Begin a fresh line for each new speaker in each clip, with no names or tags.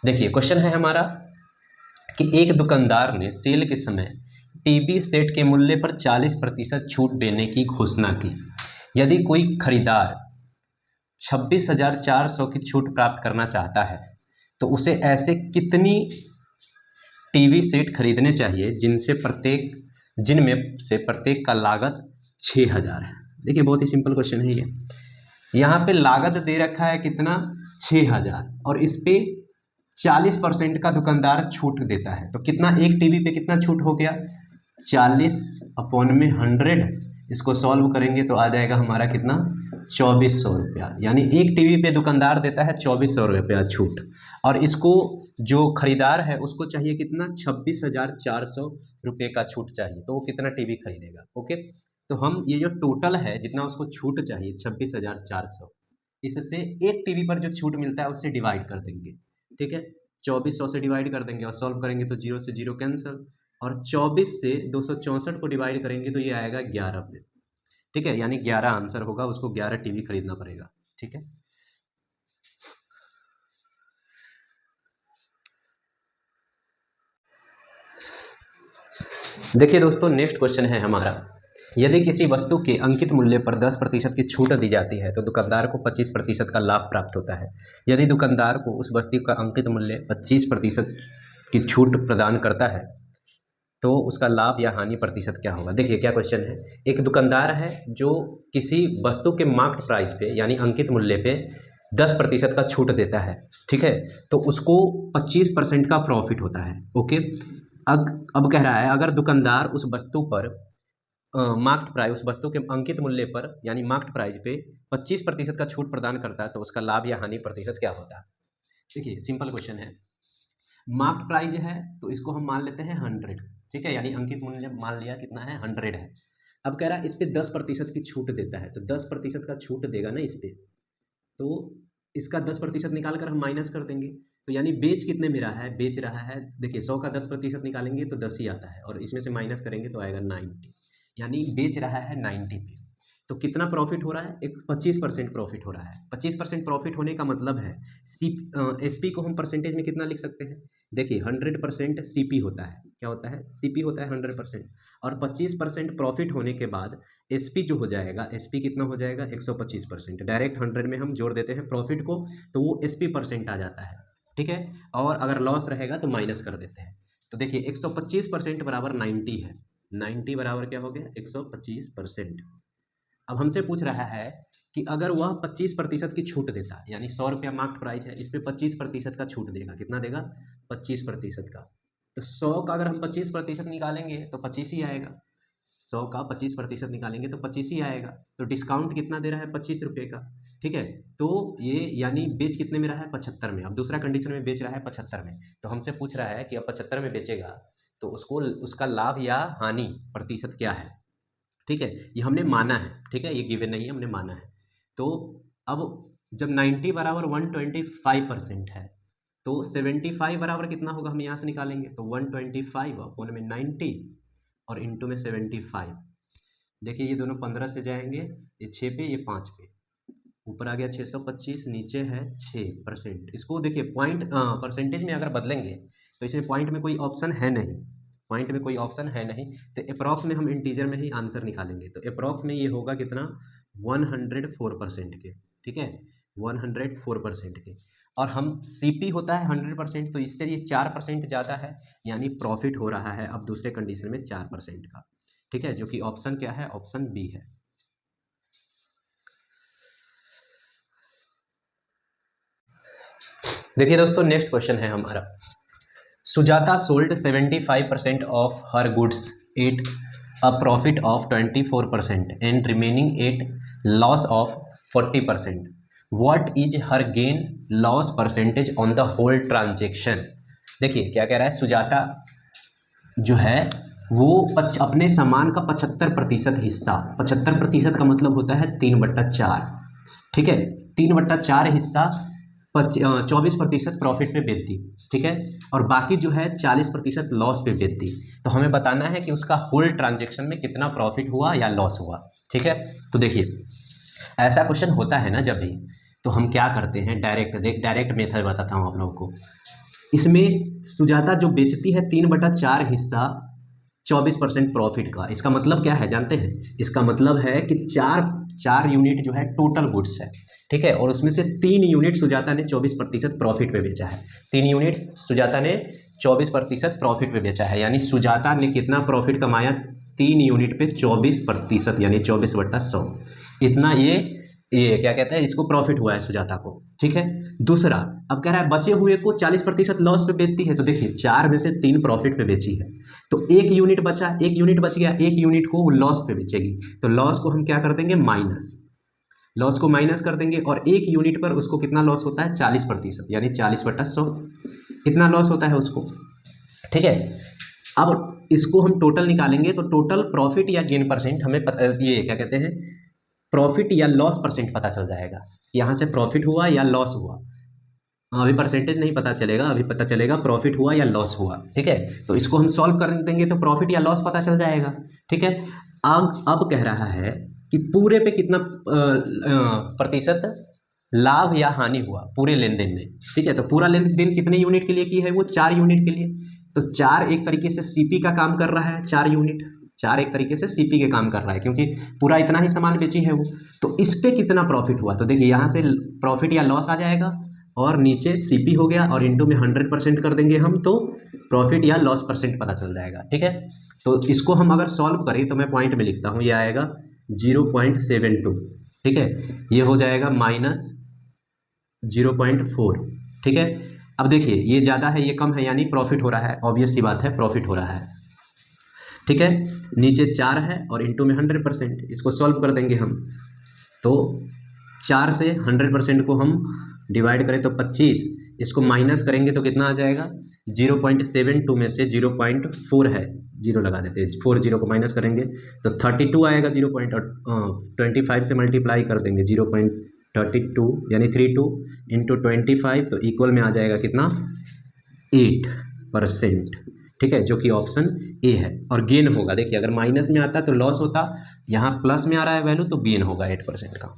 देखिए क्वेश्चन है हमारा कि एक दुकानदार ने सेल के समय टीवी सेट के मूल्य पर 40% छूट देने की घोषणा की। यदि कोई खरीदार 26,400 की छूट प्राप्त करना चाहता है तो उसे ऐसे कितनी टीवी सेट खरीदने चाहिए जिनमें से प्रत्येक का लागत 6,000 है। देखिए बहुत ही सिंपल क्वेश्चन है ये। यहाँ पे लागत दे रखा है कितना, 6,000, और इस पे 40% का दुकानदार छूट देता है। तो कितना, एक टीवी पे कितना छूट हो गया, 40/100। इसको सॉल्व करेंगे तो आ जाएगा हमारा कितना, 2400 रुपया। यानी एक टीवी पे दुकानदार देता है 2400 रुपया छूट, और इसको जो खरीदार है उसको चाहिए कितना, 26,400 रुपये का छूट चाहिए। तो वो कितना टीवी खरीदेगा। ओके, तो हम ये जो टोटल है जितना उसको छूट चाहिए 26,400, इससे एक टीवी पर जो छूट मिलता है उससे डिवाइड कर देंगे। ठीक है, 2400 से डिवाइड कर देंगे और सॉल्व करेंगे तो 0 से 0 कैंसिल, और 24 से 264 को डिवाइड करेंगे तो ये आएगा 11 पे। ठीक है, यानी 11 आंसर होगा, उसको 11 टीवी खरीदना पड़ेगा। ठीक है, देखिए दोस्तों नेक्स्ट क्वेश्चन है हमारा, यदि किसी वस्तु के अंकित मूल्य पर 10% की छूट दी जाती है तो दुकानदार को 25% का लाभ प्राप्त होता है। यदि दुकानदार को उस वस्तु का अंकित मूल्य 25% की छूट प्रदान करता है तो उसका लाभ या हानि प्रतिशत क्या होगा। देखिए क्या क्वेश्चन है, एक दुकानदार है जो किसी वस्तु के मार्केट प्राइस पे यानी अंकित मूल्य पे 10% का छूट देता है। ठीक है, तो उसको 25% का प्रॉफिट होता है। ओके, अब कह रहा है अगर दुकानदार उस वस्तु पर मार्केट प्राइस, उस वस्तु के अंकित मूल्य पर यानी मार्केट प्राइस पे 25% का छूट प्रदान करता है तो उसका लाभ या हानि प्रतिशत क्या होता है। देखिए सिंपल क्वेश्चन है, मार्केट प्राइस है तो इसको हम मान लेते हैं 100। ठीक है, यानी अंकित मूल्य मान लिया कितना है, 100 है। अब कह रहा है इस पे 10% की छूट देता है, तो 10% का छूट देगा ना इस पे, तो इसका 10% निकाल कर हम माइनस कर देंगे। तो यानी बेच कितने में रहा है, बेच रहा है, देखिए 100 का 10% निकालेंगे तो 10 ही आता है, और इसमें से माइनस करेंगे तो आएगा 90, यानी बेच रहा है 90 पे। तो कितना प्रॉफिट हो रहा है, एक 25% प्रॉफिट हो रहा है। 25% प्रॉफिट होने का मतलब है एसपी को हम परसेंटेज में कितना लिख सकते हैं, देखिए 100% सीपी होता है। क्या होता है, सीपी होता है 100%, और 25% प्रॉफिट होने के बाद एसपी जो हो जाएगा, एसपी कितना हो जाएगा, 125%। डायरेक्ट 100 में हम जोड़ देते हैं प्रॉफिट को तो वो एसपी परसेंट आ जाता है। ठीक है, और अगर लॉस रहेगा तो माइनस कर देते हैं। तो देखिए 125% बराबर 90 है, 90 बराबर क्या हो गया, 125%। अब हमसे पूछ रहा है कि अगर वह 25% की छूट देता, यानी 100 रुपया मार्केट प्राइस है, इस पर 25% का छूट देगा, कितना देगा, 25% का। तो 100 का अगर हम 25% निकालेंगे तो 25 ही आएगा, 100 का 25% निकालेंगे तो 25 ही आएगा। तो डिस्काउंट कितना दे रहा है, 25 रुपये का। ठीक है, तो ये यानी बेच कितने में रहा है, 75 में। अब दूसरा कंडीशन में बेच रहा है 75 में, तो हमसे पूछ रहा है कि अब 75 में बेचेगा तो उसको उसका लाभ या हानि प्रतिशत क्या है। ठीक है, ये हमने माना है। ठीक है, ये गिवन नहीं है, हमने माना है। तो अब जब 90 बराबर 125% है तो 75 बराबर कितना होगा, हम यहाँ से निकालेंगे तो 125 अपॉन में 90 और इंटू में 75। देखिए ये दोनों 15 से जाएंगे, ये 6 पे, ये 5 पे, ऊपर आ गया 625, नीचे है 6%। इसको देखिए पॉइंट परसेंटेज में अगर बदलेंगे तो इसमें पॉइंट में कोई ऑप्शन है नहीं, पॉइंट में कोई ऑप्शन है नहीं, तो अप्रॉक्स में हम इंटीजर में ही आंसर निकालेंगे। तो अप्रॉक्स में ये होगा कितना, 104% के। ठीक है, 104% के, और हम सीपी होता है 100%, तो इससे ये 4% ज़्यादा है, यानी प्रॉफिट हो रहा है अब दूसरे कंडीशन में 4% का। ठीक है, जो कि ऑप्शन क्या है, ऑप्शन बी है। देखिए दोस्तों नेक्स्ट क्वेश्चन है हमारा, Sujata sold 75% of her goods at a profit of 24% and remaining at loss of 40%। What is her gain loss percentage on the whole transaction. देखिए क्या कह रहा है, सुजाता जो है वो अपने सामान का 75% हिस्सा, 75% का मतलब होता है 3/4। ठीक है, 3/4 हिस्सा 24% प्रॉफिट पे बेच दी। ठीक है, और बाकी जो है 40% लॉस पे बेच दी। तो हमें बताना है कि उसका होल ट्रांजेक्शन में कितना प्रॉफिट हुआ या लॉस हुआ। ठीक है, तो देखिए ऐसा क्वेश्चन होता है ना जब भी, तो हम क्या करते हैं, डायरेक्ट मेथड बताता हूँ आप लोगों को। इसमें सुजाता जो बेचती है 3/4 हिस्सा 24% प्रॉफिट का। इसका मतलब क्या है जानते हैं? इसका मतलब है कि चार यूनिट जो है टोटल गुड्स है, ठीक है, और उसमें से 3 यूनिट सुजाता ने 24% प्रॉफिट पे बेचा है। 3 यूनिट सुजाता ने 24% प्रॉफिट पे बेचा है, यानी सुजाता ने कितना प्रॉफिट कमाया? 3 यूनिट पे 24%, यानी 24/100। इतना ये क्या कहते हैं, इसको प्रॉफिट हुआ है सुजाता को, ठीक है। दूसरा, अब कह रहा है बचे हुए को 40% लॉस पे बेचती है, तो देखिए 4 में से 3 प्रॉफिट पे बेची है, तो 1 यूनिट बचा, 1 यूनिट बच गया, 1 यूनिट को वो लॉस पे बेचेगी, तो लॉस को हम क्या कर देंगे? माइनस। लॉस को माइनस कर देंगे, और 1 यूनिट पर उसको कितना लॉस होता है? 40%, यानी 40/100 इतना लॉस होता है उसको, ठीक है। अब इसको हम टोटल निकालेंगे, तो टोटल प्रॉफिट या गेन परसेंट हमें ये क्या कहते हैं, प्रॉफिट या लॉस परसेंट पता चल जाएगा, यहाँ से प्रॉफिट हुआ या लॉस हुआ। अभी परसेंटेज नहीं पता चलेगा, अभी पता चलेगा प्रॉफिट हुआ या लॉस हुआ, ठीक है। तो इसको हम सॉल्व कर देंगे तो प्रॉफिट या लॉस पता चल जाएगा, ठीक है। अब कह रहा है कि पूरे पे कितना प्रतिशत लाभ या हानि हुआ पूरे लेन देन में, ठीक है। तो पूरा लेन देन कितने यूनिट के लिए की है? वो 4 यूनिट के लिए। तो 4 एक तरीके से सीपी का काम कर रहा है, 4 यूनिट, 4 एक तरीके से सीपी के काम कर रहा है, क्योंकि पूरा इतना ही सामान बेची है वो। तो इस पे कितना प्रॉफिट हुआ? तो देखिए यहाँ से प्रॉफिट या लॉस आ जाएगा, और नीचे सीपी हो गया, और इंटू में 100% कर देंगे हम, तो प्रॉफिट या लॉस परसेंट पता चल जाएगा, ठीक है। तो इसको हम अगर सॉल्व करें तो मैं पॉइंट में लिखता हूँ, ये आएगा 0.72, ठीक है। ये हो जाएगा -0.4, ठीक है। अब देखिए ये ज़्यादा है, ये कम है, यानी प्रॉफिट हो रहा है, ऑब्वियस सी बात है, प्रॉफिट हो रहा है, ठीक है। नीचे 4 है और इंटू में 100%, इसको सॉल्व कर देंगे हम, तो 4 से 100% को हम डिवाइड करें तो 25, इसको माइनस करेंगे तो कितना आ जाएगा? 0.72 में से 0.4 है, 0 लगा देते हैं, 4 0 को माइनस करेंगे तो 32 आएगा। 0.25 से मल्टीप्लाई कर देंगे 0.32, यानी 32 इंटू 25, तो इक्वल में आ जाएगा कितना? 8%, ठीक है, जो कि ऑप्शन ए है। और गेन होगा, देखिए अगर माइनस में आता तो लॉस होता, यहाँ प्लस में आ रहा है वैल्यू, तो गेन होगा 8% का।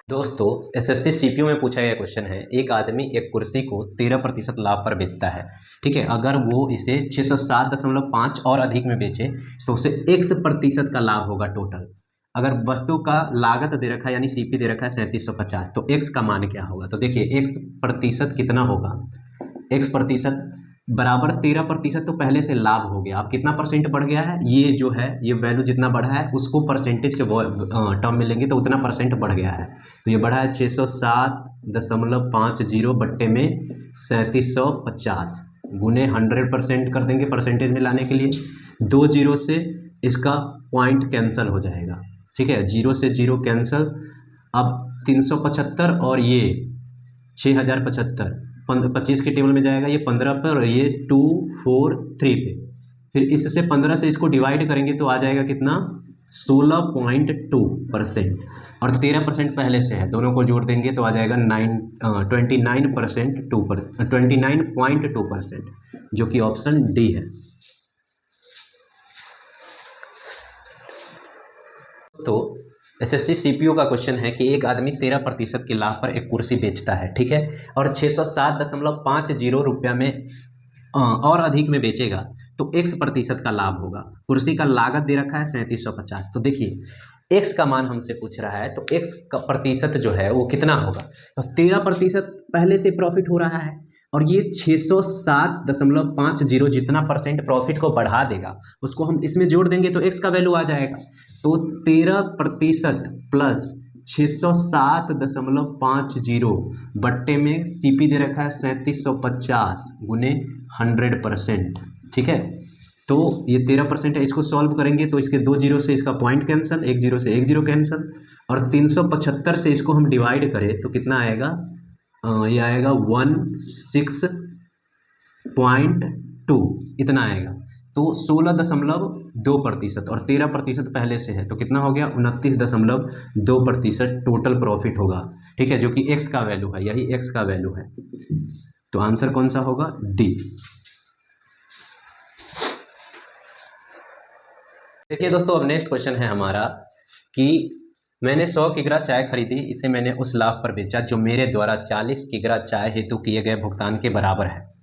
दोस्तों एसएससी सीपीयू में पूछा गया क्वेश्चन है, एक आदमी एक कुर्सी को 13% लाभ पर बेचता है, ठीक है। अगर वो इसे 607.5 और अधिक में बेचे तो उसे x% का लाभ होगा टोटल। अगर वस्तु का लागत दे रखा है, यानी सीपी दे रखा है 3750, तो x का मान क्या होगा? तो देखिए x% कितना होगा? x% बराबर 13%, तो पहले से लाभ हो गया। अब कितना परसेंट बढ़ गया है? ये जो है, ये वैल्यू जितना बढ़ा है उसको परसेंटेज के टर्म में लेंगे तो उतना परसेंट बढ़ गया है। तो ये बढ़ा है 607.50 बट्टे में 3750 गुने 100% कर देंगे परसेंटेज में लाने के लिए। 2 जीरो से इसका पॉइंट कैंसिल हो जाएगा, ठीक है, 0 से 0 कैंसिल। अब 375 और ये 6075 25 के टेबल में जाएगा, ये 15 पर, और ये 243 पे। फिर इससे 15 से इसको डिवाइड करेंगे तो आ जाएगा कितना? 16.2%, और 13% पहले से है, दोनों को जोड़ देंगे तो आ जाएगा 29.2%, जो कि ऑप्शन डी है। तो एसएससी सीपीयू का क्वेश्चन है कि एक आदमी 13% के लाभ पर एक कुर्सी बेचता है, ठीक है, और 607.50 रुपया में और अधिक में बेचेगा तो x% का लाभ होगा। कुर्सी का लागत दे रखा है 3750, तो देखिए x का मान हमसे पूछ रहा है, तो x का प्रतिशत जो है वो कितना होगा? तो 13% पहले से प्रॉफिट हो रहा है, और ये 607.50 जितना परसेंट प्रॉफिट को बढ़ा देगा उसको हम इसमें जोड़ देंगे तो x का वैल्यू आ जाएगा। तो 13% प्लस 607.50 बट्टे में सीपी दे रखा है 3750 गुने 100%, ठीक है। तो ये 13% है, इसको सॉल्व करेंगे तो इसके 2 जीरो से इसका पॉइंट कैंसिल, 1 जीरो से 1 जीरो कैंसिल, और 375 से इसको हम डिवाइड करें तो कितना आएगा? ये आएगा 16.2, इतना आएगा। तो 16.2% और 13% पहले से है, तो कितना हो गया? 29.2% टोटल प्रॉफिट होगा, ठीक है, जो कि x का वैल्यू है, यही x का वैल्यू है। तो आंसर कौन सा होगा? डी। देखिए दोस्तों अब नेक्स्ट क्वेश्चन है हमारा कि मैंने 100 किग्रा चाय खरीदी, इसे मैंने उस लाभ पर बेचा जो मेरे द्वारा 40 किग्रा चाय हेतु किए गए भुगतान के बराबर है।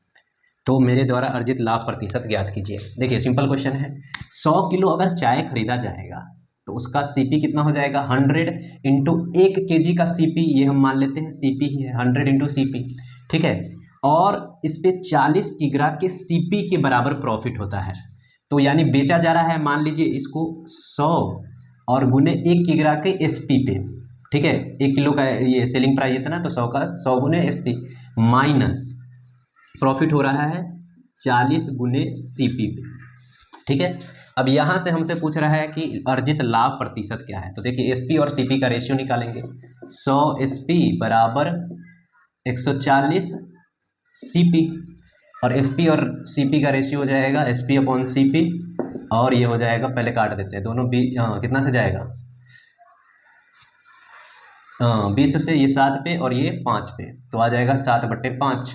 तो मेरे द्वारा अर्जित लाभ प्रतिशत ज्ञात कीजिए। देखिए सिंपल क्वेश्चन है, 100 किलो अगर चाय खरीदा जाएगा तो उसका सीपी कितना हो जाएगा, 100 इंटू 1 केजी का सीपी, ये हम मान लेते हैं सीपी ही है, 100 इंटू सीपी, ठीक है। और इस पे 40 किग्रा के सीपी के बराबर प्रॉफिट होता है। तो यानी बेचा जा रहा है, मान लीजिए इसको 100 और गुने 1 किग्रा के एसपी पे, ठीक है। 1 किलो का ये सेलिंग प्राइस ये था ना, तो 100 का 100 गुने एसपी माइनस प्रॉफिट हो रहा है 40 गुने सीपी पे, ठीक है। अब यहाँ से हमसे पूछ रहा है कि अर्जित लाभ प्रतिशत क्या है। तो देखिए एसपी और सीपी का रेशियो निकालेंगे, 100 एसपी बराबर 140 सीपी, और एसपी और सीपी का रेशियो हो जाएगा एसपी अपॉन सीपी, और ये हो जाएगा, पहले काट देते हैं दोनों, कितना से जाएगा, 20 से ये 7 पे और ये 5 पे, तो आ जाएगा 7/5।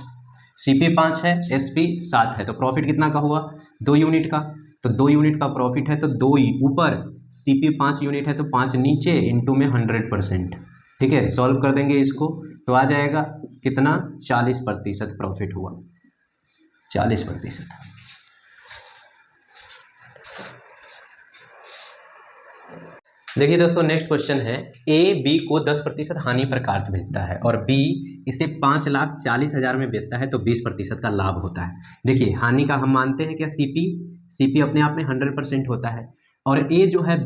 सीपी 5 है, एसपी 7 है, तो प्रॉफिट कितना का हुआ, 2 यूनिट का। तो 2 यूनिट का प्रॉफिट है तो 2 ऊपर, सीपी 5 यूनिट है तो 5 नीचे, इंटू में 100%, ठीक है। सॉल्व कर देंगे इसको तो आ जाएगा कितना, 40% प्रॉफिट हुआ, 40%। देखिए दोस्तों नेक्स्ट क्वेश्चन है, ए बी को 10% हानि पर कार्ड बेचता है और बी इसे 5,40,000 में बेचता है, तो 20% का लाभ होता है। देखिए हानि का हम मानते हैं क्या, सीपी अपने आप में 100% होता है, और ए जो है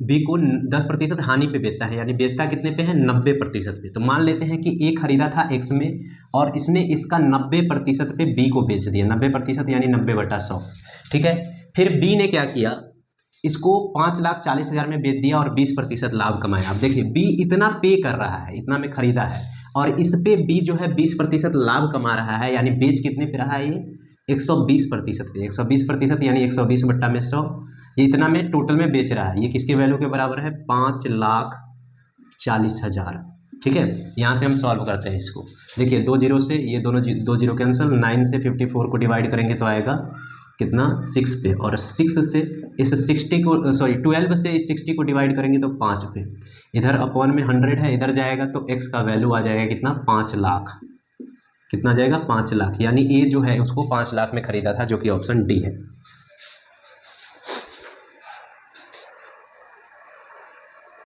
बी को 10% हानि पे बेचता है, यानी बेचता कितने पे है, 90% पे। तो मान लेते हैं कि ए खरीदा था x में और इसने इसका 90% पे बी को बेच दिया, 90% यानी 90/100, ठीक है। फिर बी ने क्या किया, इसको 5,40,000 में बेच दिया और 20% लाभ कमाया। अब देखिए बी इतना पे कर रहा है, इतना में खरीदा है, और इस पे बी जो है 20% लाभ कमा रहा है, यानी बेच कितने पे रहा है, ये 120% पे, 120% यानी 120/100, ये इतना में टोटल में बेच रहा है। ये किसके वैल्यू के बराबर है, 5,40,000, ठीक है। यहाँ से हम सॉल्व करते हैं इसको। देखिए 2 जीरो से ये दोनों 2 जीरो कैंसिल, 9 से 54 को डिवाइड करेंगे तो आएगा कितना, 6 पे, और 6 से इस 60 को, सॉरी 12 से इस 60 को डिवाइड करेंगे तो 5 पे, इधर अपॉन में 100 है, इधर जाएगा तो x का वैल्यू आ जाएगा कितना, 5 लाख। कितना जाएगा, 5 लाख, यानी ए जो है उसको 5 लाख में खरीदा था, जो कि ऑप्शन डी है।